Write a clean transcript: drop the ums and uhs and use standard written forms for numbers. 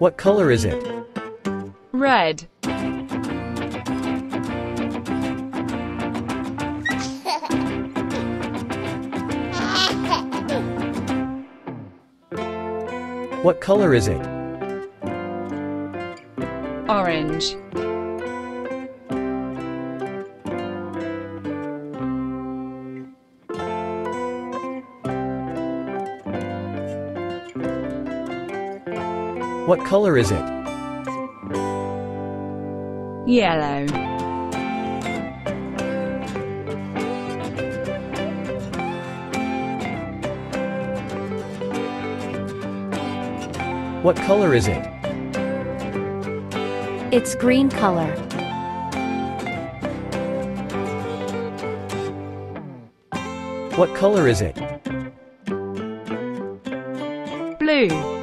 What color is it? Red. What color is it? Orange. What color is it? Yellow. What color is it? It's green color. What color is it? Blue.